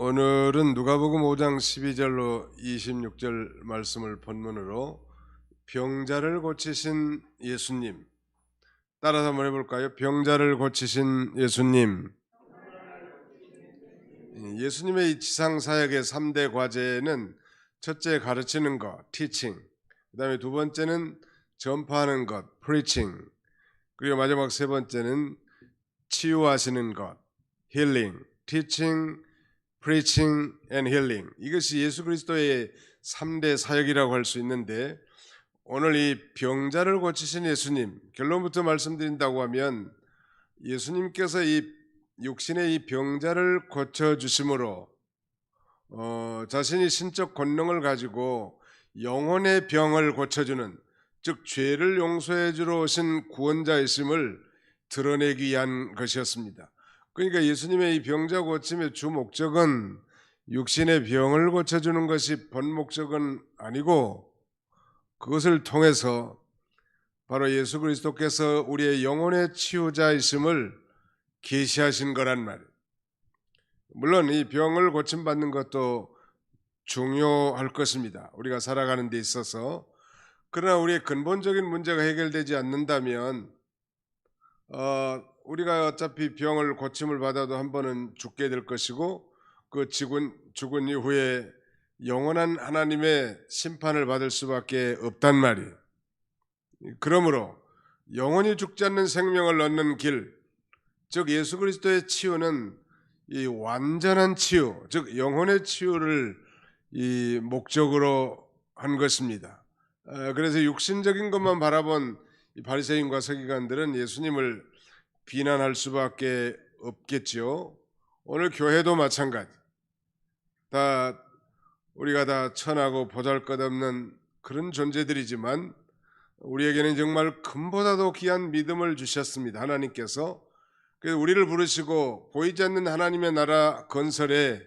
오늘은 누가복음 5장 12절로 26절 말씀을 본문으로 병자를 고치신 예수님, 따라서 한번 해볼까요? 병자를 고치신 예수님. 예수님의 이 지상 사역의 3대 과제는 첫째 가르치는 것, teaching, 그 다음에 두 번째는 전파하는 것, preaching, 그리고 마지막 세 번째는 치유하시는 것, healing, teaching, preaching and healing. 이것이 예수 그리스도의 3대 사역이라고 할 수 있는데, 오늘 이 병자를 고치신 예수님, 결론부터 말씀드린다고 하면 예수님께서 이 육신의 이 병자를 고쳐주심으로 자신이 신적 권능을 가지고 영혼의 병을 고쳐주는, 즉 죄를 용서해 주러 오신 구원자이심을 드러내기 위한 것이었습니다. 그러니까 예수님의 이 병자 고침의 주 목적은 육신의 병을 고쳐주는 것이 본 목적은 아니고, 그것을 통해서 바로 예수 그리스도께서 우리의 영혼의 치유자이심을 계시하신 거란 말이에요. 물론 이 병을 고침받는 것도 중요할 것입니다, 우리가 살아가는 데 있어서. 그러나 우리의 근본적인 문제가 해결되지 않는다면 우리가 어차피 병을 고침을 받아도 한 번은 죽게 될 것이고, 그 죽은 이후에 영원한 하나님의 심판을 받을 수밖에 없단 말이에요. 그러므로 영원히 죽지 않는 생명을 얻는 길, 즉 예수 그리스도의 치유는 이 완전한 치유, 즉 영혼의 치유를 이 목적으로 한 것입니다. 그래서 육신적인 것만 바라본 이 바리새인과 서기관들은 예수님을 비난할 수밖에 없겠죠. 오늘 교회도 마찬가지. 우리가 다 천하고 보잘것없는 그런 존재들이지만 우리에게는 정말 금보다도 귀한 믿음을 주셨습니다, 하나님께서. 그래서 우리를 부르시고 보이지 않는 하나님의 나라 건설에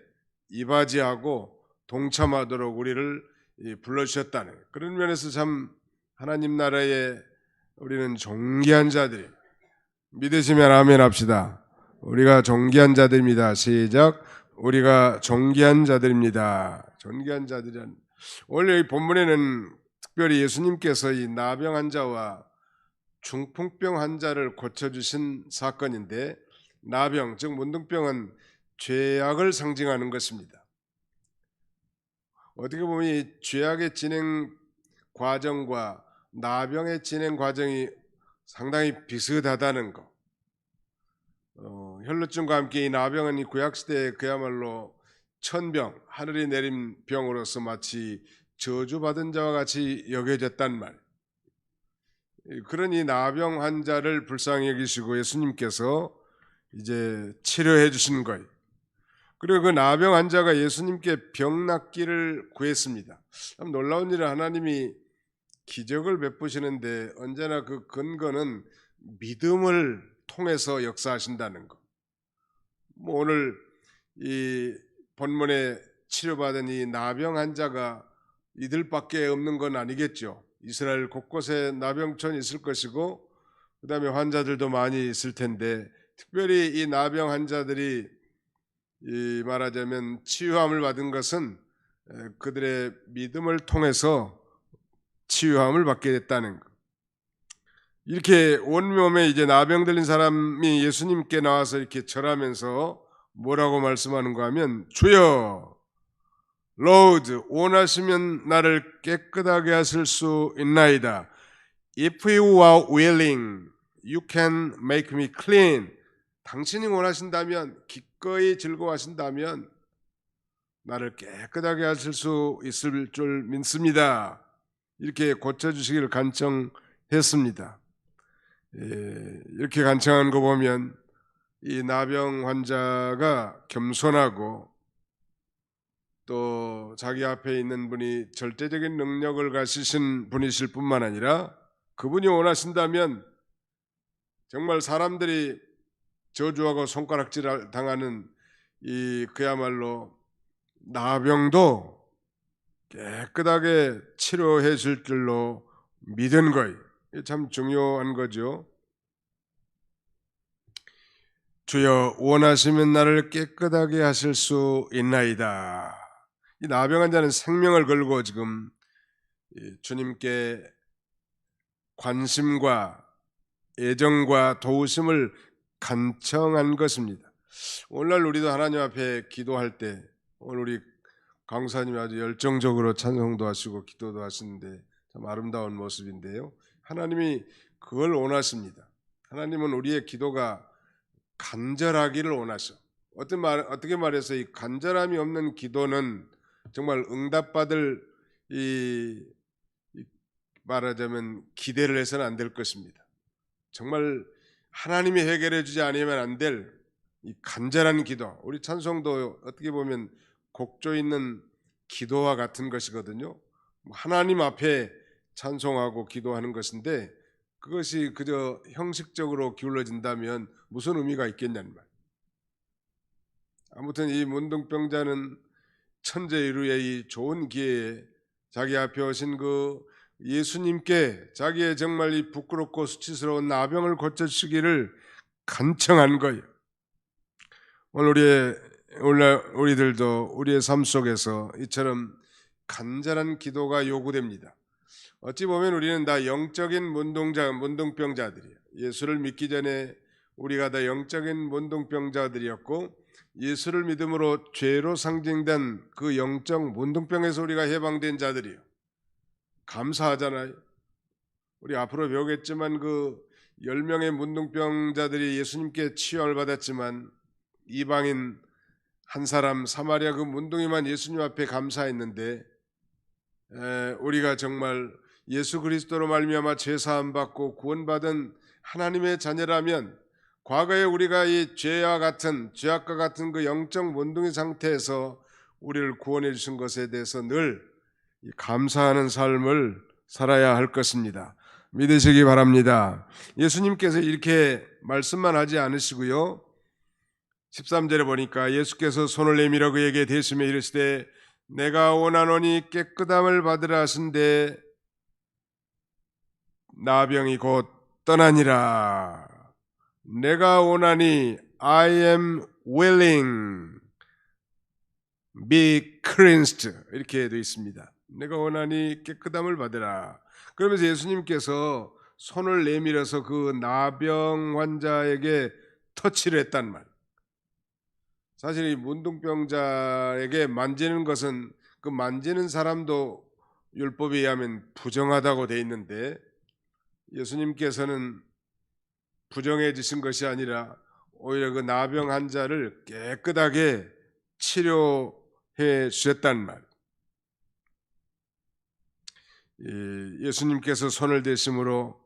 이바지하고 동참하도록 우리를 불러주셨다는, 그런 면에서 참 하나님 나라에 우리는 존귀한 자들이, 믿으시면 아멘 합시다. 우리가 존귀한 자들입니다. 시작. 우리가 존귀한 자들입니다. 존귀한 자들이란, 원래 이 본문에는 특별히 예수님께서 이 나병 환자와 중풍병 환자를 고쳐주신 사건인데, 나병 즉 문둥병은 죄악을 상징하는 것입니다. 어떻게 보면 이 죄악의 진행 과정과 나병의 진행 과정이 상당히 비슷하다는 것. 혈루증과 함께 이 나병은 이 구약시대에 그야말로 천병, 하늘이 내린 병으로서 마치 저주받은 자와 같이 여겨졌단 말. 그런 이 나병 환자를 불쌍히 여기시고 예수님께서 이제 치료해 주신 거예요. 그리고 그 나병 환자가 예수님께 병 낫기를 구했습니다. 참 놀라운 일은 하나님이 기적을 베푸시는데 언제나 그 근거는 믿음을 통해서 역사하신다는 것. 오늘 이 본문에 치료받은 이 나병 환자가 이들밖에 없는 건 아니겠죠. 이스라엘 곳곳에 나병촌이 있을 것이고, 그 다음에 환자들도 많이 있을 텐데, 특별히 이 나병 환자들이 이 말하자면 치유함을 받은 것은 그들의 믿음을 통해서 치유함을 받게 됐다는 것. 이렇게 온몸에 이제 나병 들린 사람이 예수님께 나와서 이렇게 절하면서 뭐라고 말씀하는가 하면, 주여, Lord, 원하시면 나를 깨끗하게 하실 수 있나이다. If you are willing, you can make me clean. 당신이 원하신다면, 기꺼이 즐거워하신다면 나를 깨끗하게 하실 수 있을 줄 믿습니다. 이렇게 고쳐주시기를 간청했습니다. 이렇게 간청한 거 보면 이 나병 환자가 겸손하고 또 자기 앞에 있는 분이 절대적인 능력을 가지신 분이실 뿐만 아니라, 그분이 원하신다면 정말 사람들이 저주하고 손가락질 당하는 이 그야말로 나병도 깨끗하게 치료해 줄 줄로 믿은 거예요. 참 중요한 거죠. 주여 원하시면 나를 깨끗하게 하실 수 있나이다. 이 나병한 자는 생명을 걸고 지금 주님께 관심과 애정과 도우심을 간청한 것입니다. 오늘날 우리도 하나님 앞에 기도할 때, 오늘 우리 강사님이 아주 열정적으로 찬송도 하시고 기도도 하시는데 참 아름다운 모습인데요. 하나님이 그걸 원하십니다. 하나님은 우리의 기도가 간절하기를 원하셔. 어떻게 말해서 이 간절함이 없는 기도는 정말 응답받을 말하자면 기대를 해서는 안 될 것입니다. 정말 하나님이 해결해 주지 않으면 안 될 이 간절한 기도. 우리 찬송도 어떻게 보면 곡조 있는 기도와 같은 것이거든요. 하나님 앞에 찬송하고 기도하는 것인데 그것이 그저 형식적으로 기울어진다면 무슨 의미가 있겠냐는 말. 아무튼 이 문둥병자는 천재이루의 이 좋은 기회에 자기 앞에 오신 그 예수님께 자기의 정말 이 부끄럽고 수치스러운 나병을 고쳐주시기를 간청한 거예요. 오늘 우리들도 우리의 삶 속에서 이처럼 간절한 기도가 요구됩니다. 어찌 보면 우리는 다 영적인 문둥병자들이에요. 예수를 믿기 전에 우리가 다 영적인 문둥병자들이었고 예수를 믿음으로 죄로 상징된 그 영적 문둥병에서 우리가 해방된 자들이에요. 감사하잖아요. 우리 앞으로 배우겠지만 그 10명의 문둥병자들이 예수님께 치유를 받았지만 이방인 한 사람 사마리아 그 문둥이만 예수님 앞에 감사했는데 우리가 정말 예수 그리스도로 말미암아 죄 사함 받고 구원받은 하나님의 자녀라면 과거에 우리가 이 죄악과 같은 그 영적 문둥이 상태에서 우리를 구원해 주신 것에 대해서 늘 감사하는 삶을 살아야 할 것입니다. 믿으시기 바랍니다. 예수님께서 이렇게 말씀만 하지 않으시고요. 13절에 보니까 예수께서 손을 내밀어 그에게 대시며 이르시되 내가 원하노니 깨끗함을 받으라 하신데 나병이 곧 떠나니라. 내가 원하니 I am willing be cleansed 이렇게 되어 있습니다. 내가 원하니 깨끗함을 받으라. 그러면서 예수님께서 손을 내밀어서 그 나병 환자에게 터치를 했단 말. 사실 이 문둥병자에게 만지는 것은 그 만지는 사람도 율법에 의하면 부정하다고 되어 있는데 예수님께서는 부정해지신 것이 아니라 오히려 그 나병 환자를 깨끗하게 치료해 주셨단 말. 예수님께서 손을 대심으로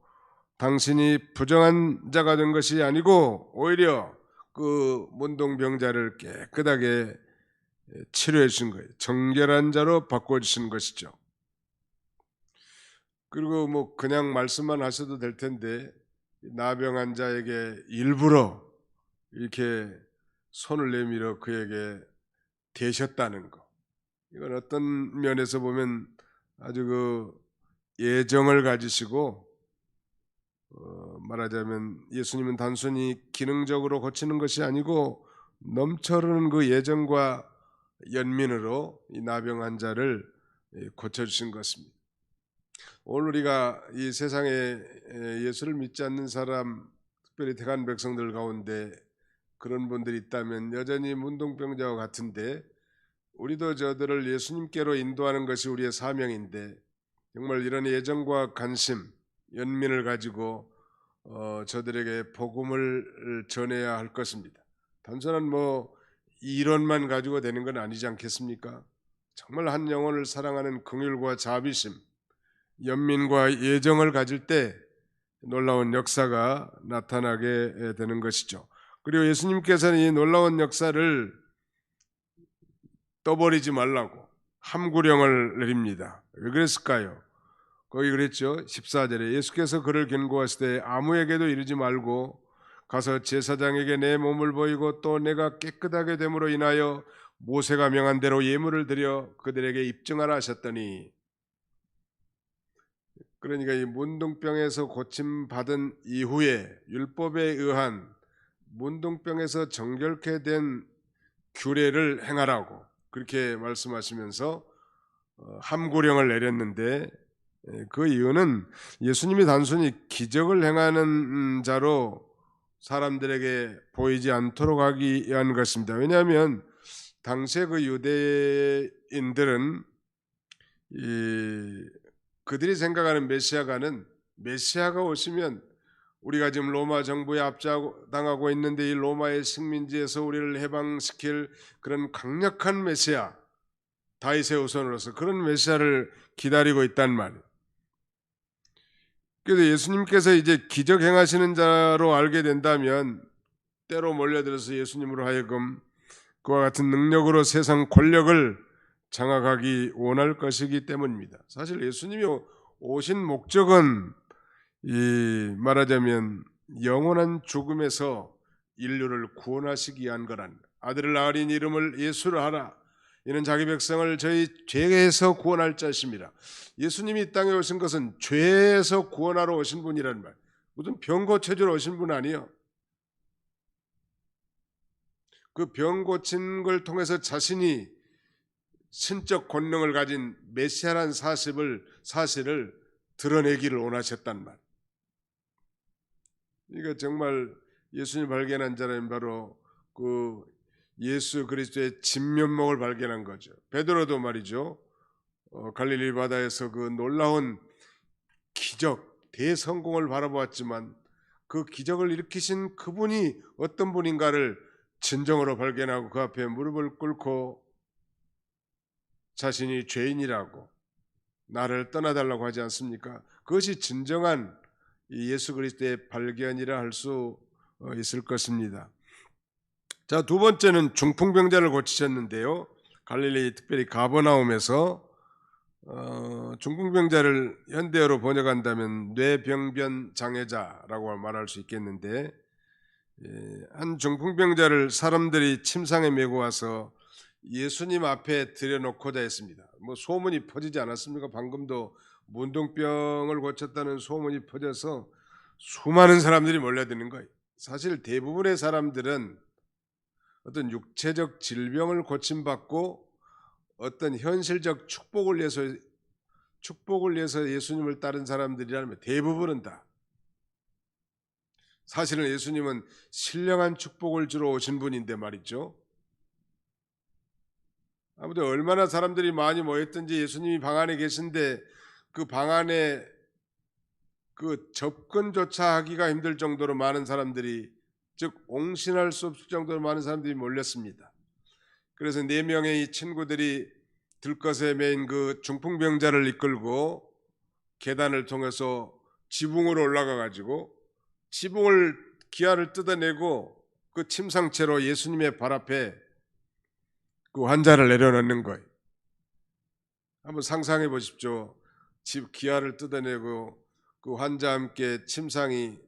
당신이 부정한 자가 된 것이 아니고 오히려 그 문둥병자를 깨끗하게 치료해 주신 거예요. 정결한 자로 바꿔주신 것이죠. 그리고 뭐 그냥 말씀만 하셔도 될 텐데 나병 환자에게 일부러 이렇게 손을 내밀어 그에게 대셨다는 거. 이건 어떤 면에서 보면 아주 그 예정을 가지시고 말하자면 예수님은 단순히 기능적으로 고치는 것이 아니고 넘쳐흐르는 그 예정과 연민으로 이 나병 환자를 고쳐주신 것입니다. 오늘 우리가 이 세상에 예수를 믿지 않는 사람, 특별히 택한 백성들 가운데 그런 분들이 있다면 여전히 문둥병자와 같은데 우리도 저들을 예수님께로 인도하는 것이 우리의 사명인데 정말 이런 애정과 관심, 연민을 가지고 저들에게 복음을 전해야 할 것입니다. 단순한 뭐 이론만 가지고 되는 건 아니지 않겠습니까? 정말 한 영혼을 사랑하는 긍휼과 자비심, 연민과 애정을 가질 때 놀라운 역사가 나타나게 되는 것이죠. 그리고 예수님께서는 이 놀라운 역사를 떠버리지 말라고 함구령을 내립니다. 왜 그랬을까요? 거기 그랬죠. 14절에 예수께서 그를 경고하실 때 아무에게도 이르지 말고 가서 제사장에게 내 몸을 보이고 또 내가 깨끗하게 됨으로 인하여 모세가 명한 대로 예물을 드려 그들에게 입증하라 하셨더니, 그러니까 이 문둥병에서 고침받은 이후에 율법에 의한 문둥병에서 정결케 된 규례를 행하라고 그렇게 말씀하시면서 함구령을 내렸는데, 그 이유는 예수님이 단순히 기적을 행하는 자로 사람들에게 보이지 않도록 하기 위한 것입니다. 왜냐하면 당시의 그 유대인들은 그들이 생각하는 메시아가 오시면, 우리가 지금 로마 정부에 압제당하고 있는데 이 로마의 식민지에서 우리를 해방시킬 그런 강력한 메시아, 다윗의 후손으로서 그런 메시아를 기다리고 있단 말이에요. 그래서 예수님께서 이제 기적 행하시는 자로 알게 된다면 때로 몰려들어서 예수님으로 하여금 그와 같은 능력으로 세상 권력을 장악하기 원할 것이기 때문입니다. 사실 예수님이 오신 목적은 말하자면 영원한 죽음에서 인류를 구원하시기 위한 거란, 아들을 낳으린 이름을 예수를 하라, 이는 자기 백성을 저희 죄에서 구원할 자심이라. 예수님이 이 땅에 오신 것은 죄에서 구원하러 오신 분이란 말, 무슨 병 고쳐주러 오신 분 아니에요. 그 병 고친 걸 통해서 자신이 신적 권능을 가진 메시아란 사실을 드러내기를 원하셨단 말. 이거 정말 예수님 발견한 자라면 바로 그 예수 그리스도의 진면목을 발견한 거죠. 베드로도 말이죠. 갈릴리 바다에서 그 놀라운 기적, 대성공을 바라보았지만 그 기적을 일으키신 그분이 어떤 분인가를 진정으로 발견하고 그 앞에 무릎을 꿇고 자신이 죄인이라고 나를 떠나달라고 하지 않습니까? 그것이 진정한 예수 그리스도의 발견이라 할 수 있을 것입니다. 자, 두 번째는 중풍병자를 고치셨는데요. 갈릴리, 특별히 가버나움에서 중풍병자를 현대어로 번역한다면 뇌병변 장애자라고 말할 수 있겠는데, 한 중풍병자를 사람들이 침상에 메고 와서 예수님 앞에 들여놓고자 했습니다. 뭐 소문이 퍼지지 않았습니까? 방금도 문둥병을 고쳤다는 소문이 퍼져서 수많은 사람들이 몰려드는 거예요. 사실 대부분의 사람들은 어떤 육체적 질병을 고침받고 어떤 현실적 축복을 위해서 예수님을 따른 사람들이라면 대부분은 다, 사실은 예수님은 신령한 축복을 주러 오신 분인데 말이죠. 아무튼 얼마나 사람들이 많이 모였든지 예수님이 방 안에 계신데 그 방 안에 그 접근조차 하기가 힘들 정도로 많은 사람들이, 즉 옹신할 수 없을 정도로 많은 사람들이 몰렸습니다. 그래서 4명의 이 친구들이 들것에 매인 그 중풍병자를 이끌고 계단을 통해서 지붕으로 올라가 가지고 지붕을 기아를 뜯어내고 그 침상채로 예수님의 발 앞에 그 환자를 내려놓는 거예요. 한번 상상해 보십시오. 기아를 뜯어내고 그 환자와 함께 침상이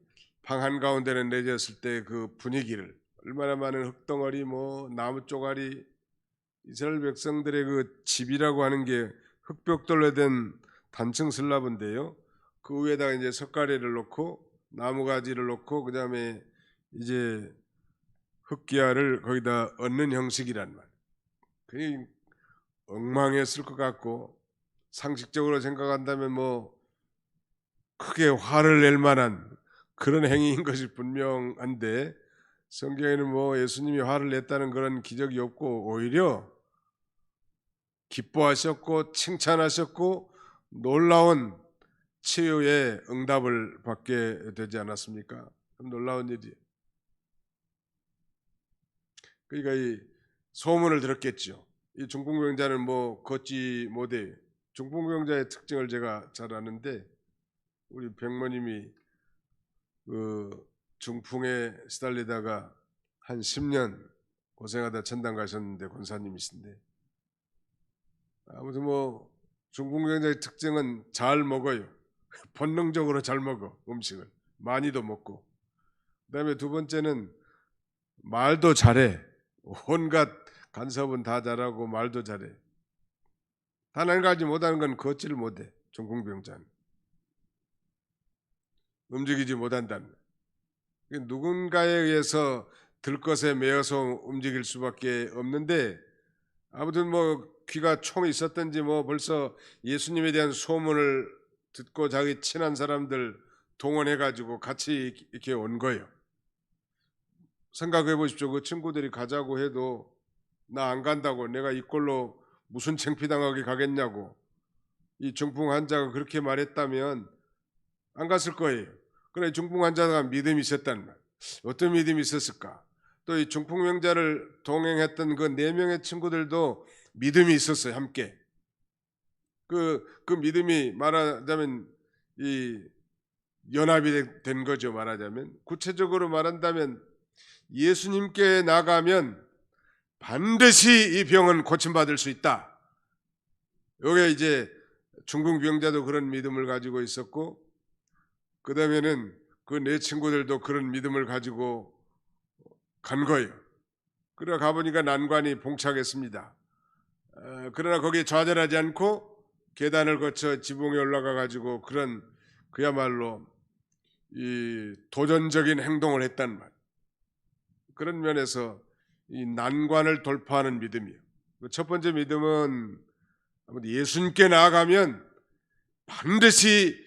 방 한가운데에 내렸을 때 그 분위기를, 얼마나 많은 흙덩어리, 뭐 나무 쪼가리, 이스라엘 백성들의 그 집이라고 하는 게 흙벽돌로 된 단층 슬라브인데요. 그 위에다가 이제 석가래를 놓고 나무가지를 놓고 그다음에 이제 흙기아를 거기다 얹는 형식이란 말. 그게 엉망했을 것 같고, 상식적으로 생각한다면 뭐 크게 화를 낼 만한 그런 행위인 것이 분명한데, 성경에는 뭐 예수님이 화를 냈다는 그런 기적이 없고 오히려 기뻐하셨고 칭찬하셨고 놀라운 치유의 응답을 받게 되지 않았습니까? 놀라운 일이. 그러니까 이 소문을 들었겠죠. 이 중풍병자는 뭐 걷지 못해. 중풍병자의 특징을 제가 잘 아는데, 우리 병모님이 그 중풍에 시달리다가 한 10년 고생하다 천당 가셨는데, 권사님이신데, 아무튼 뭐 중풍병자의 특징은 잘 먹어요. 본능적으로 잘 먹어, 음식을 많이도 먹고. 그다음에 두 번째는 말도 잘해. 온갖 간섭은 다 잘하고 말도 잘해. 단 한 가지 못하는 건 걷지를 못해. 중풍병자는 움직이지 못한다는. 누군가에 의해서 들것에 매여서 움직일 수밖에 없는데, 아무튼 뭐 귀가 총이 있었든지 뭐 벌써 예수님에 대한 소문을 듣고 자기 친한 사람들 동원해 가지고 같이 이렇게 온 거예요. 생각해 보십시오. 그 친구들이 가자고 해도 나 안 간다고, 내가 이 꼴로 무슨 창피당하게 가겠냐고, 이 중풍 환자가 그렇게 말했다면 안 갔을 거예요. 그러나 중풍 환자가 믿음이 있었단 말. 어떤 믿음이 있었을까? 또 이 중풍 병자를 동행했던 그 4명의 친구들도 믿음이 있었어요. 함께. 그 믿음이 말하자면 이 연합이 된 거죠. 말하자면 구체적으로 말한다면 예수님께 나가면 반드시 이 병은 고침받을 수 있다. 요게 이제 중풍 병자도 그런 믿음을 가지고 있었고, 그 다음에는 그 4 친구들도 그런 믿음을 가지고 간 거예요. 그러나 가보니까 난관이 봉착했습니다. 그러나 거기에 좌절하지 않고 계단을 거쳐 지붕에 올라가 가지고 그런 그야말로 이 도전적인 행동을 했단 말. 그런 면에서 이 난관을 돌파하는 믿음이에요. 첫 번째 믿음은 예수님께 나아가면 반드시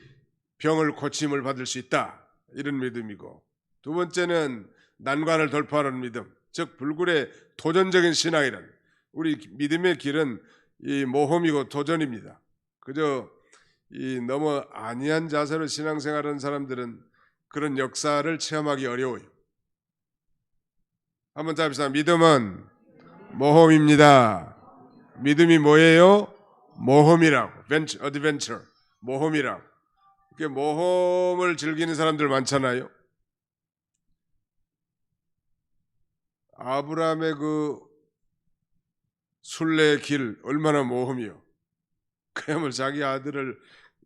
병을 고침을 받을 수 있다, 이런 믿음이고, 두 번째는 난관을 돌파하는 믿음, 즉 불굴의 도전적인 신앙이란, 우리 믿음의 길은 이 모험이고 도전입니다. 그저 이 너무 안이한 자세로 신앙생활하는 사람들은 그런 역사를 체험하기 어려워요. 한번 잡시다. 믿음은 모험입니다. 믿음이 뭐예요? 모험이라고. 어드벤처, 모험이라고. 이렇게 모험을 즐기는 사람들 많잖아요. 아브라함의 그 순례의 길 얼마나 모험이요. 그야말로 자기 아들을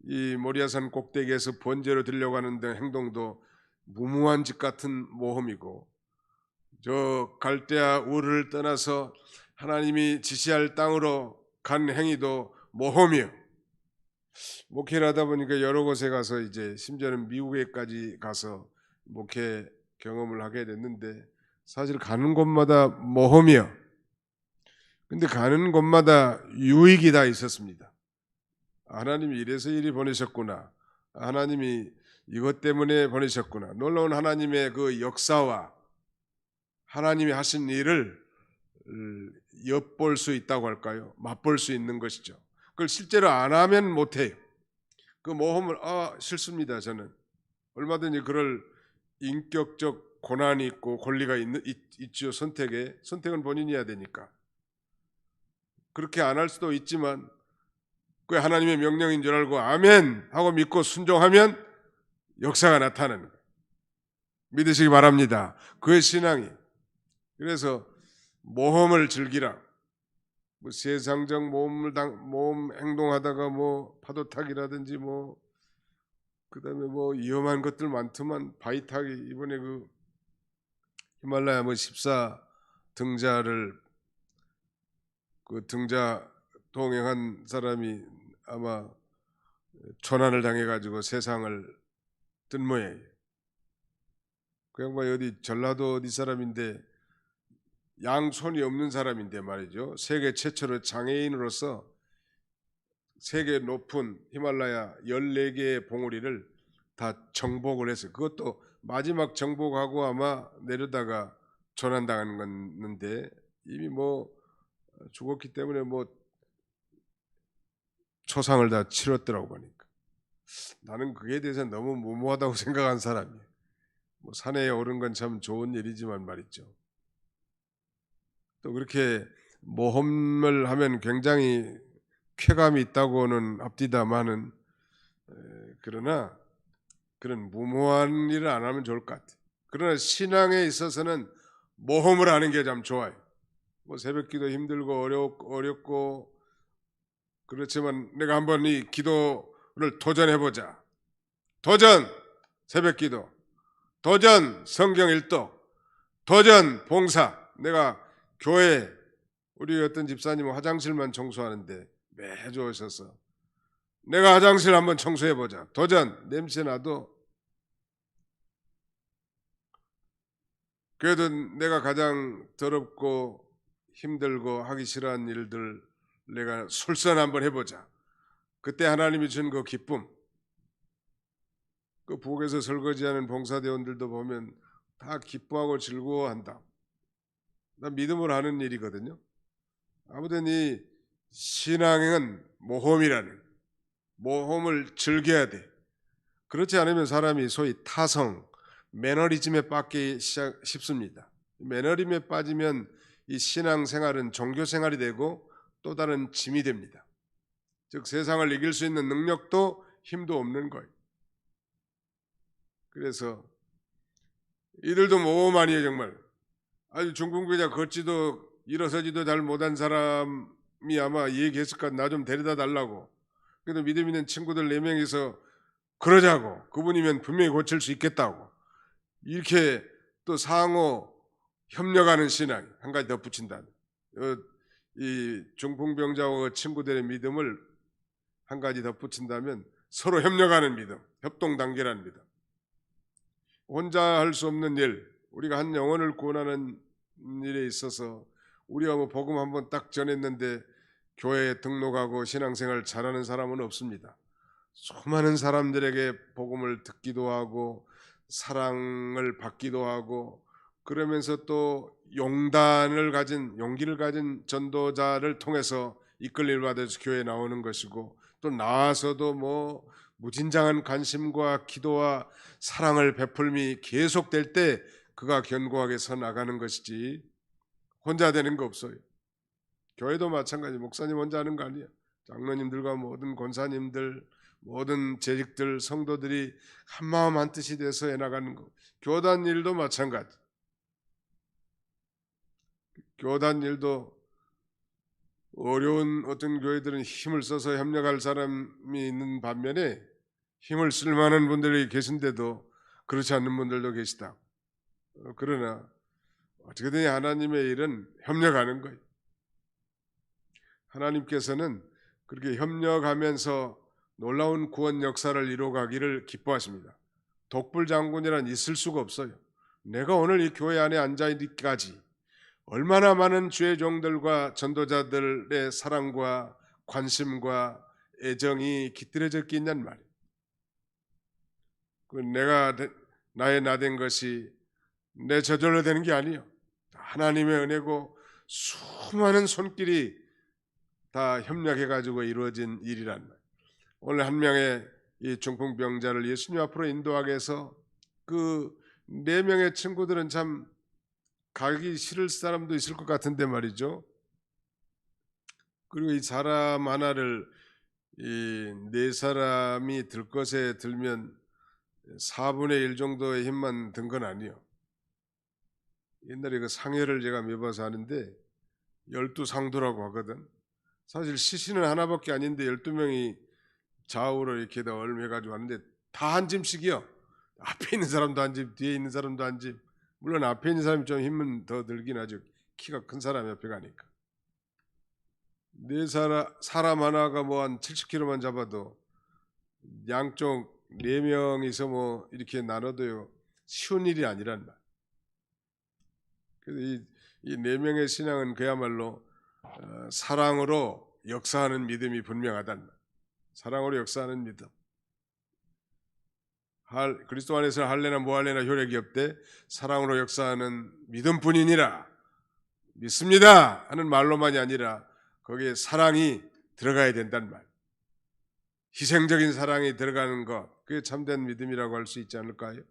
이 모리아산 꼭대기에서 번제로 드리려고 하는 등 행동도 무모한 짓 같은 모험이고, 저 갈대아 우르를 떠나서 하나님이 지시할 땅으로 간 행위도 모험이요. 목회를 하다 보니까 여러 곳에 가서 이제 심지어는 미국에까지 가서 목회 경험을 하게 됐는데, 사실 가는 곳마다 모험이요. 근데 가는 곳마다 유익이 다 있었습니다. 하나님이 이래서 이리 보내셨구나, 하나님이 이것 때문에 보내셨구나, 놀라운 하나님의 그 역사와 하나님이 하신 일을 엿볼 수 있다고 할까요? 맛볼 수 있는 것이죠. 그걸 실제로 안 하면 못해요. 그 모험을 싫습니다. 저는 얼마든지 그럴 인격적 고난이 있고 권리가 있죠. 선택은 본인이 해야 되니까. 그렇게 안 할 수도 있지만 그게 하나님의 명령인 줄 알고 아멘 하고 믿고 순종하면 역사가 나타나는 거예요. 믿으시기 바랍니다. 그의 신앙이. 그래서 모험을 즐기라. 뭐 세상적 모험 행동하다가 뭐 파도 타기라든지 뭐 그다음에 뭐 위험한 것들 많더만, 바위 타기, 이번에 그 히말라야 뭐 14 등자를 그 등자 동행한 사람이 아마 조난을 당해가지고 세상을 뜬 모양이에요. 그 양반이 어디 전라도 어디 사람인데 양손이 없는 사람인데 말이죠. 세계 최초로 장애인으로서 세계 높은 히말라야 14개의 봉우리를 다 정복을 했어요. 그것도 마지막 정복하고 아마 내려다가 조난당한 건데 이미 뭐 죽었기 때문에 뭐 초상을 다 치렀더라고 보니까. 나는 그에 대해서 너무 무모하다고 생각한 사람이에요. 뭐 산에 오른 건 참 좋은 일이지만 말이죠. 또 그렇게 모험을 하면 굉장히 쾌감이 있다고는 합디다마는, 그러나 그런 무모한 일을 안 하면 좋을 것 같아요. 그러나 신앙에 있어서는 모험을 하는 게 참 좋아요. 뭐 새벽기도 힘들고 어렵고 그렇지만 내가 한번 이 기도를 도전해보자. 도전 새벽기도, 도전 성경 일독, 도전 봉사. 내가 교회 우리 어떤 집사님은 화장실만 청소하는데 매주 오셔서 내가 화장실 한번 청소해보자. 도전. 냄새나도 그래도 내가 가장 더럽고 힘들고 하기 싫어하는 일들 내가 솔선 한번 해보자. 그때 하나님이 준 그 기쁨, 그 부엌에서 설거지하는 봉사대원들도 보면 다 기뻐하고 즐거워한다. 나 믿음으로 하는 일이거든요. 아무튼 이 신앙은 모험이라는, 모험을 즐겨야 돼. 그렇지 않으면 사람이 소위 타성, 매너리즘에 빠지기 쉽습니다. 매너리즘에 빠지면 이 신앙생활은 종교생활이 되고 또 다른 짐이 됩니다. 즉 세상을 이길 수 있는 능력도 힘도 없는 거예요. 그래서 이들도 모험아니에요. 정말 아주 중풍병자 걷지도 일어서지도 잘 못한 사람이 아마 얘기했을 것 같아. 나 좀 데려다 달라고. 그래도 믿음 있는 친구들 4명이서 그러자고, 그분이면 분명히 고칠 수 있겠다고, 이렇게 또 상호 협력하는 신앙 한 가지 덧붙인다. 이 중풍병자와 친구들의 믿음을 한 가지 덧붙인다면 서로 협력하는 믿음, 협동단계라는 믿음. 혼자 할 수 없는 일, 우리가 한 영혼을 구원하는 일에 있어서 우리가 뭐 복음 한번 딱 전했는데 교회에 등록하고 신앙생활 잘하는 사람은 없습니다. 수많은 사람들에게 복음을 듣기도 하고 사랑을 받기도 하고, 그러면서 또 용기를 가진 전도자를 통해서 이끌림 받아서 교회에 나오는 것이고, 또 나와서도 뭐 무진장한 관심과 기도와 사랑을 베풀미 계속될 때 그가 견고하게 서 나가는 것이지 혼자 되는 거 없어요. 교회도 마찬가지. 목사님 혼자 하는 거 아니야. 장로님들과 모든 권사님들, 모든 재직들, 성도들이 한마음 한뜻이 돼서 해나가는 거. 교단 일도 마찬가지. 교단 일도 어려운 어떤 교회들은 힘을 써서 협력할 사람이 있는 반면에 힘을 쓸 만한 분들이 계신데도 그렇지 않는 분들도 계시다. 그러나 어떻게든 하나님의 일은 협력하는 거예요. 하나님께서는 그렇게 협력하면서 놀라운 구원 역사를 이루어가기를 기뻐하십니다. 독불장군이란 있을 수가 없어요. 내가 오늘 이 교회 안에 앉아있기까지 얼마나 많은 주의 종들과 전도자들의 사랑과 관심과 애정이 깃들여졌겠냔 말이에요. 내가 나의 나된 것이 내 저절로 되는 게 아니에요. 하나님의 은혜고 수많은 손길이 다 협력해가지고 이루어진 일이란 말이에요. 오늘 한 명의 이 중풍병자를 예수님 앞으로 인도하기 위해서 그 4명의 친구들은 참 가기 싫을 사람도 있을 것 같은데 말이죠. 그리고 이 사람 하나를 이 4사람이 들 것에 들면 4분의 1 정도의 힘만 든 건 아니에요. 옛날에 그 상해를 제가 매봐서 하는데 12상도라고 하거든. 사실 시신은 하나밖에 아닌데 12명이 좌우로 이렇게 다 얼매가지고 하는데 다 한 짐씩이요. 앞에 있는 사람도 한 짐, 뒤에 있는 사람도 한 짐. 물론 앞에 있는 사람이 좀 힘은 더 들긴 하죠. 키가 큰 사람이 옆에 가니까. 사람 하나가 뭐 한 70kg만 잡아도 양쪽 4명이서 뭐 이렇게 나눠도요 쉬운 일이 아니란 말. 그래서 이 4명의 신앙은 그야말로 사랑으로 역사하는 믿음이 분명하단 말. 사랑으로 역사하는 믿음. 그리스도 안에서 할래나 뭐할래나 효력이 없되 사랑으로 역사하는 믿음뿐이니라. 믿습니다 하는 말로만이 아니라 거기에 사랑이 들어가야 된단 말. 희생적인 사랑이 들어가는 것, 그게 참된 믿음이라고 할 수 있지 않을까요?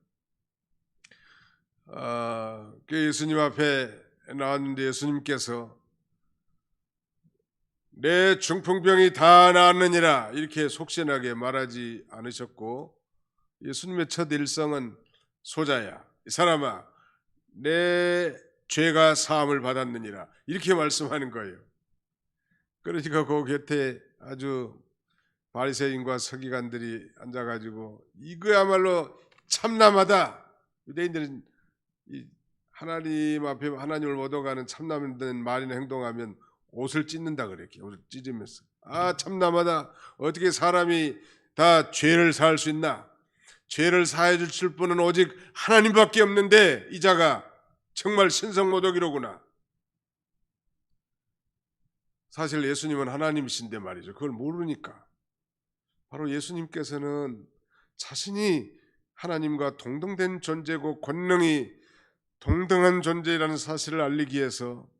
그 예수님 앞에 나왔는데 예수님께서 내 중풍병이 다 나았느니라 이렇게 속신하게 말하지 않으셨고, 예수님의 첫 일성은 소자야, 이 사람아 내 죄가 사함을 받았느니라 이렇게 말씀하는 거예요. 그러니까 그 곁에 아주 바리새인과 서기관들이 앉아가지고 이거야말로 참남하다. 유대인들은 하나님 앞에 하나님을 못 얻어가는 참남된 말이나 행동하면 옷을 찢는다 그래. 옷을 찢으면서 참남하다. 어떻게 사람이 다 죄를 사할 수 있나? 죄를 사해 주실 분은 오직 하나님밖에 없는데 이자가 정말 신성모독이로구나. 사실 예수님은 하나님이신데 말이죠. 그걸 모르니까. 바로 예수님께서는 자신이 하나님과 동등된 존재고 권능이 동등한 존재라는 사실을 알리기 위해서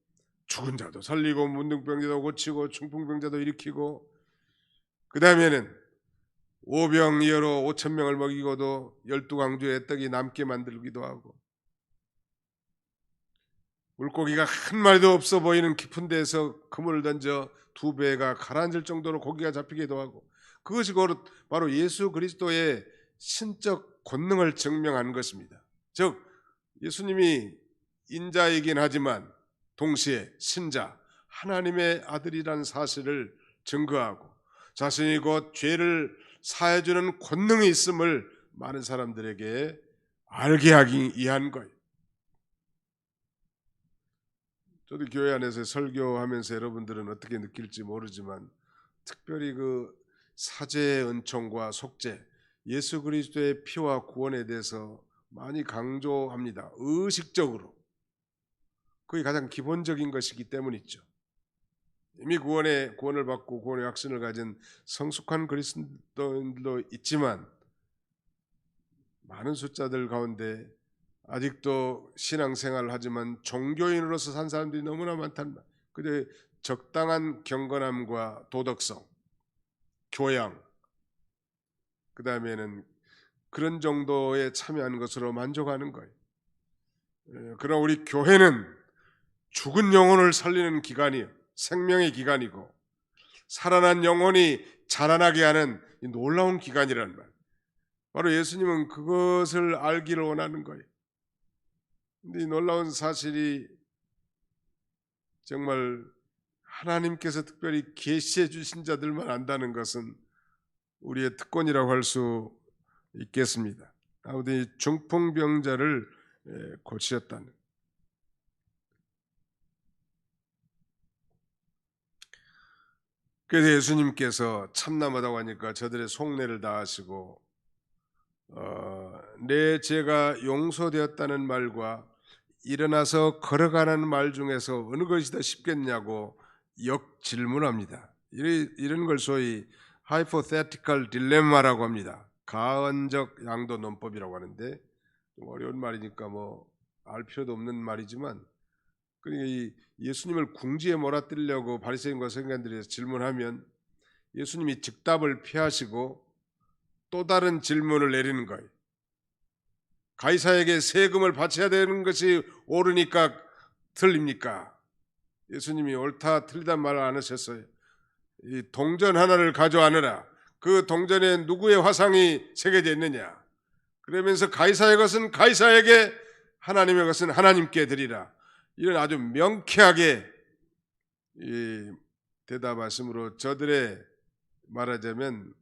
죽은 자도 살리고 문둥병자도 고치고 중풍병자도 일으키고, 그 다음에는 오병이어로 5,000명을 먹이고도 12광주의 떡이 남게 만들기도 하고, 물고기가 한 마리도 없어 보이는 깊은 데에서 그물을 던져 2배가 가라앉을 정도로 고기가 잡히기도 하고, 그것이 바로 예수 그리스도의 신적 권능을 증명하는 것입니다. 즉 예수님이 인자이긴 하지만 동시에 신자 하나님의 아들이라는 사실을 증거하고 자신이 곧 죄를 사해주는 권능이 있음을 많은 사람들에게 알게 하기 위한 거예요. 저도 교회 안에서 설교하면서 여러분들은 어떻게 느낄지 모르지만 특별히 그 사죄의 은총과 속죄, 예수 그리스도의 피와 구원에 대해서 많이 강조합니다. 의식적으로. 그게 가장 기본적인 것이기 때문이죠. 이미 구원을 받고 구원의 확신을 가진 성숙한 그리스도인들도 있지만 많은 숫자들 가운데 아직도 신앙생활을 하지만 종교인으로서 산 사람들이 너무나 많단 말이에요. 근데 적당한 경건함과 도덕성, 교양, 그 다음에는 그런 정도에 참여하는 것으로 만족하는 거예요. 그러나 우리 교회는 죽은 영혼을 살리는 기관이에요. 생명의 기관이고 살아난 영혼이 자라나게 하는 놀라운 기관이란 말. 바로 예수님은 그것을 알기를 원하는 거예요. 근데 이 놀라운 사실이 정말 하나님께서 특별히 계시해 주신 자들만 안다는 것은 우리의 특권이라고 할 수 있겠습니다. 아무튼 중풍병자를 고치셨다는. 그래서 예수님께서 참남하다고 하니까 저들의 속내를 다하시고 내 죄가 용서되었다는 말과 일어나서 걸어가는 말 중에서 어느 것이 더 쉽겠냐고 역질문합니다. 이런 걸 소위 hypothetical dilemma라고 합니다. 가언적 양도 논법이라고 하는데 좀 어려운 말이니까 알 필요도 없는 말이지만, 그러니까 이 예수님을 궁지에 몰아뜨리려고 바리새인과 서기관들이 질문하면 예수님이 즉답을 피하시고 또 다른 질문을 내리는 거예요. 가이사에게 세금을 바쳐야 되는 것이 옳으니까 틀립니까? 예수님이 옳다 틀리다 말을 안 하셨어요. 이 동전 하나를 가져와느라 그 동전에 누구의 화상이 새겨져 있느냐, 그러면서 가이사의 것은 가이사에게, 하나님의 것은 하나님께 드리라. 이런 아주 명쾌하게 대답하심으로 저들의 말하자면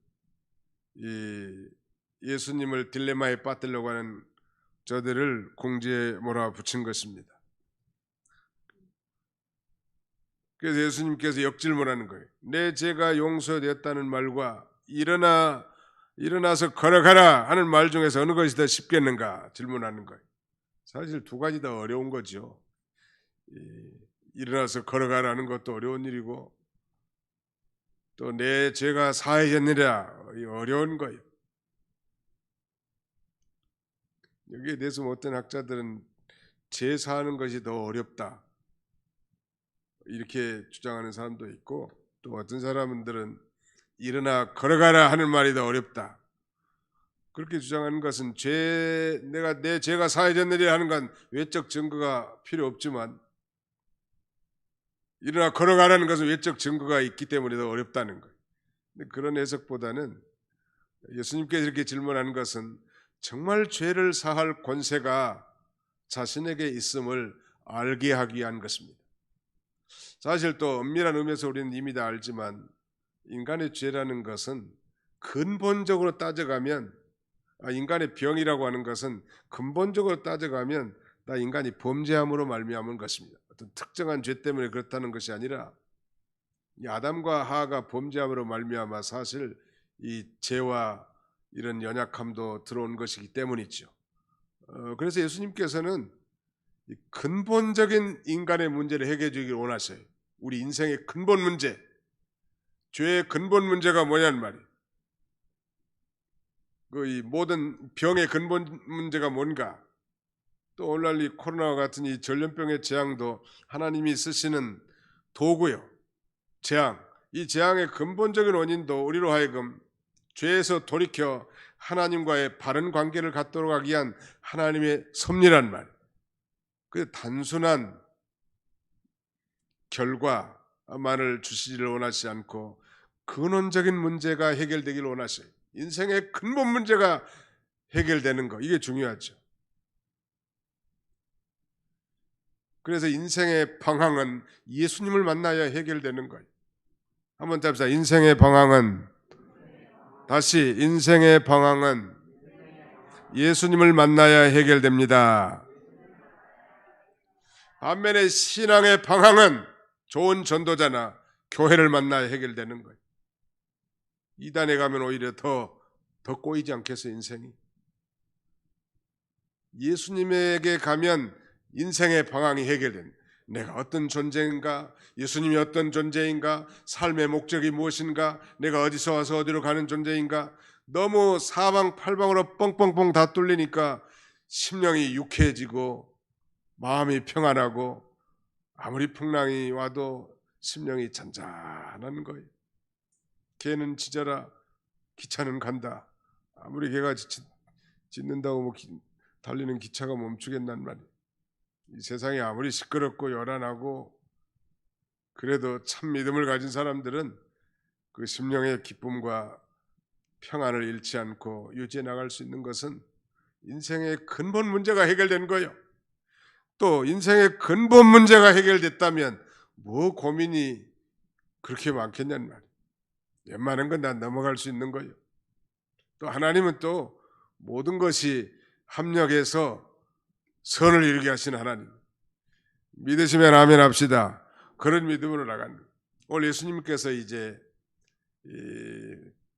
예수님을 딜레마에 빠뜨리려고 하는 저들을 궁지에 몰아붙인 것입니다. 그래서 예수님께서 역질문하는 거예요. 내 죄가 용서되었다는 말과 일어나서 걸어가라 하는 말 중에서 어느 것이 더 쉽겠는가 질문하는 거예요. 사실 두 가지 다 어려운 거죠. 일어나서 걸어가라는 것도 어려운 일이고 또 내 죄가 사해졌느냐 어려운 거예요. 여기에 대해서 어떤 학자들은 죄 사하는 것이 더 어렵다 이렇게 주장하는 사람도 있고, 또 어떤 사람들은 일어나 걸어가라 하는 말이 더 어렵다 그렇게 주장하는 것은 내 죄가 사해졌느냐 하는 건 외적 증거가 필요 없지만 일어나 걸어가라는 것은 외적 증거가 있기 때문에 더 어렵다는 거예요. 근데 그런 해석보다는 예수님께서 이렇게 질문하는 것은 정말 죄를 사할 권세가 자신에게 있음을 알게 하기 위한 것입니다. 사실 또 엄밀한 의미에서 우리는 이미 다 알지만 인간의 죄라는 것은 근본적으로 따져가면, 인간의 병이라고 하는 것은 근본적으로 따져가면 다 인간이 범죄함으로 말미암은 것입니다. 어떤 특정한 죄 때문에 그렇다는 것이 아니라 이 아담과 하와가 범죄함으로 말미암아 사실 이 죄와 이런 연약함도 들어온 것이기 때문이죠. 그래서 예수님께서는 이 근본적인 인간의 문제를 해결해 주길 원하셔요. 우리 인생의 근본 문제, 죄의 근본 문제가 뭐냐는 말이에요. 이 모든 병의 근본 문제가 뭔가, 또 오늘날 이 코로나와 같은 이 전염병의 재앙도 하나님이 쓰시는 도구요. 재앙, 이 재앙의 근본적인 원인도 우리로 하여금 죄에서 돌이켜 하나님과의 바른 관계를 갖도록 하기 위한 하나님의 섭리란 말. 그 단순한 결과만을 주시지를 원하지 않고 근원적인 문제가 해결되기를 원하셔요. 인생의 근본 문제가 해결되는 거, 이게 중요하죠. 그래서 인생의 방향은 예수님을 만나야 해결되는 거예요. 한번 답시다. 인생의 방향은, 다시 인생의 방향은 예수님을 만나야 해결됩니다. 반면에 신앙의 방향은 좋은 전도자나 교회를 만나야 해결되는 거예요. 이단에 가면 오히려 더 꼬이지 않겠어요, 인생이? 예수님에게 가면 인생의 방향이 해결됩니다. 내가 어떤 존재인가? 예수님이 어떤 존재인가? 삶의 목적이 무엇인가? 내가 어디서 와서 어디로 가는 존재인가? 너무 사방팔방으로 뻥뻥뻥 다 뚫리니까 심령이 유쾌해지고 마음이 평안하고 아무리 풍랑이 와도 심령이 잔잔한 거예요. 개는 짖어라, 기차는 간다. 아무리 개가 짖는다고 달리는 기차가 멈추겠단 말이에요. 이 세상이 아무리 시끄럽고 요란하고 그래도 참 믿음을 가진 사람들은 그 심령의 기쁨과 평안을 잃지 않고 유지해 나갈 수 있는 것은 인생의 근본 문제가 해결된 거예요. 또 인생의 근본 문제가 해결됐다면 뭐 고민이 그렇게 많겠냐는 말이에요. 웬만한 건 다 넘어갈 수 있는 거예요. 또 하나님은 또 모든 것이 합력해서 선을 이루게 하신 하나님. 믿으시면 아멘 합시다. 그런 믿음으로 나간다. 오늘 예수님께서 이제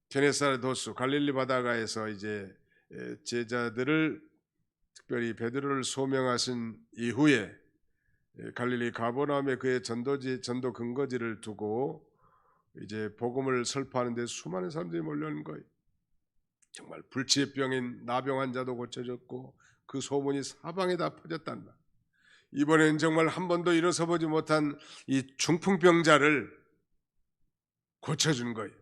게네사렛 호수 갈릴리 바다가에서 이제 제자들을, 특별히 베드로를 소명하신 이후에 갈릴리 가버나움에 그의 전도 근거지를 두고 이제 복음을 설파하는데 수많은 사람들이 몰려오는 거예요. 정말 불치병인 나병 환자도 고쳐졌고 그 소문이 사방에 다 퍼졌단 말. 이번엔 정말 한 번도 일어서 보지 못한 이 중풍병자를 고쳐준 거예요.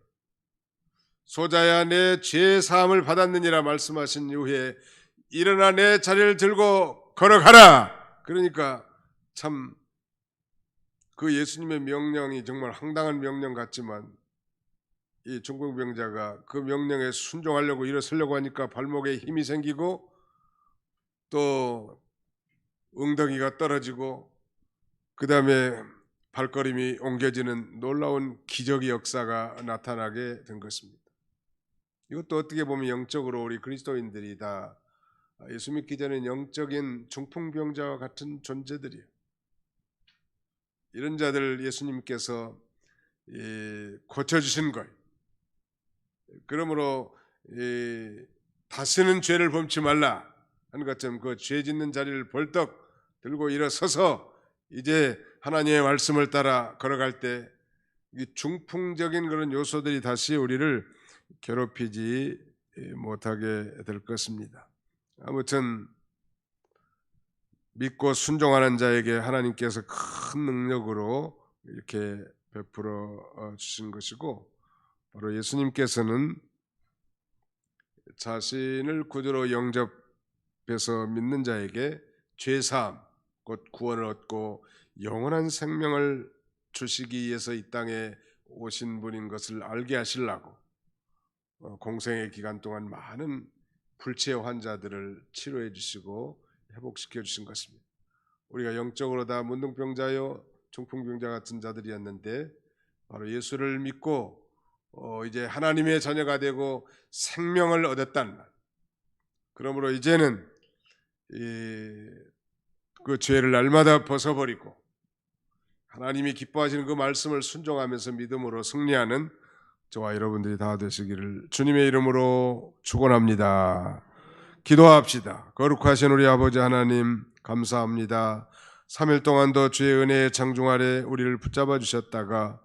소자야, 내 죄 사함을 받았느니라 말씀하신 이후에 일어나 내 자리를 들고 걸어가라. 그러니까 참 그 예수님의 명령이 정말 황당한 명령 같지만 이 중풍병자가 그 명령에 순종하려고 일어서려고 하니까 발목에 힘이 생기고 또 엉덩이가 떨어지고 그 다음에 발걸음이 옮겨지는 놀라운 기적의 역사가 나타나게 된 것입니다. 이것도 어떻게 보면 영적으로 우리 그리스도인들이 다 예수 믿기 전에 영적인 중풍병자와 같은 존재들이에요. 이런 자들 예수님께서 고쳐주신 거예요. 그러므로 다시는 죄를 범치 말라 하는 것처럼 그 죄 짓는 자리를 벌떡 들고 일어서서 이제 하나님의 말씀을 따라 걸어갈 때 이 중풍적인 그런 요소들이 다시 우리를 괴롭히지 못하게 될 것입니다. 아무튼 믿고 순종하는 자에게 하나님께서 큰 능력으로 이렇게 베풀어 주신 것이고, 바로 예수님께서는 자신을 구주로 영접해서 믿는 자에게 죄사함, 곧 구원을 얻고 영원한 생명을 주시기 위해서 이 땅에 오신 분인 것을 알게 하시려고 공생의 기간 동안 많은 불치의 환자들을 치료해 주시고 회복시켜 주신 것입니다. 우리가 영적으로 다 문둥병자요 중풍병자 같은 자들이었는데 바로 예수를 믿고 이제 하나님의 자녀가 되고 생명을 얻었단 말. 그러므로 이제는 그 죄를 날마다 벗어버리고 하나님이 기뻐하시는 그 말씀을 순종하면서 믿음으로 승리하는 저와 여러분들이 다 되시기를 주님의 이름으로 축원합니다. 기도합시다. 거룩하신 우리 아버지 하나님, 감사합니다. 3일 동안도 주의 은혜의 장중 아래 우리를 붙잡아 주셨다가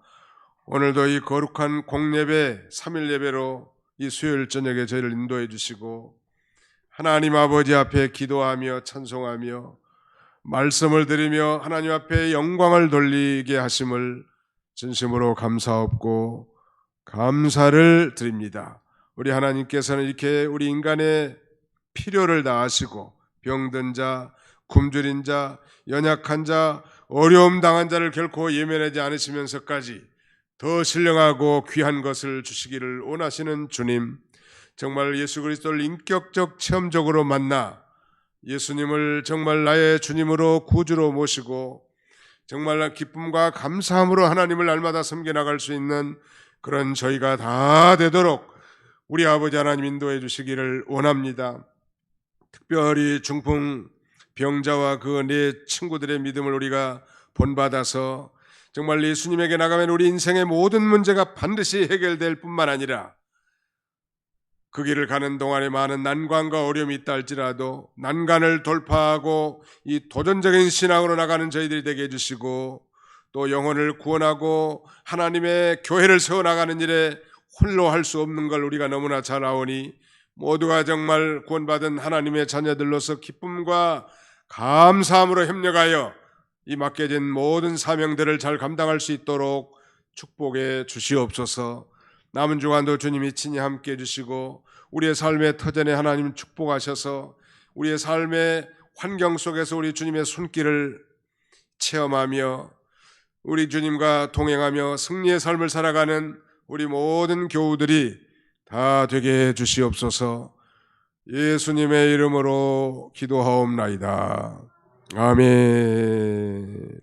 오늘도 이 거룩한 공예배 3일 예배로 이 수요일 저녁에 저희를 인도해 주시고 하나님 아버지 앞에 기도하며 찬송하며 말씀을 드리며 하나님 앞에 영광을 돌리게 하심을 진심으로 감사하고 감사를 드립니다. 우리 하나님께서는 이렇게 우리 인간의 필요를 다하시고 병든 자, 굶주린 자, 연약한 자, 어려움 당한 자를 결코 예면하지 않으시면서까지 더 신령하고 귀한 것을 주시기를 원하시는 주님, 정말 예수 그리스도를 인격적 체험적으로 만나 예수님을 정말 나의 주님으로 구주로 모시고 정말 기쁨과 감사함으로 하나님을 날마다 섬겨 나갈 수 있는 그런 저희가 다 되도록 우리 아버지 하나님 인도해 주시기를 원합니다. 특별히 중풍 병자와 그 네 친구들의 믿음을 우리가 본받아서 정말 예수님에게 나가면 우리 인생의 모든 문제가 반드시 해결될 뿐만 아니라 그 길을 가는 동안에 많은 난관과 어려움이 있다 할지라도 난관을 돌파하고 이 도전적인 신앙으로 나가는 저희들이 되게 해주시고 또 영혼을 구원하고 하나님의 교회를 세워나가는 일에 홀로 할 수 없는 걸 우리가 너무나 잘 아오니 모두가 정말 구원받은 하나님의 자녀들로서 기쁨과 감사함으로 협력하여 이 맡겨진 모든 사명들을 잘 감당할 수 있도록 축복해 주시옵소서. 남은 주간도 주님이 친히 함께해 주시고 우리의 삶의 터전에 하나님 축복하셔서 우리의 삶의 환경 속에서 우리 주님의 손길을 체험하며 우리 주님과 동행하며 승리의 삶을 살아가는 우리 모든 교우들이 다 되게 해 주시옵소서. 예수님의 이름으로 기도하옵나이다. 아멘.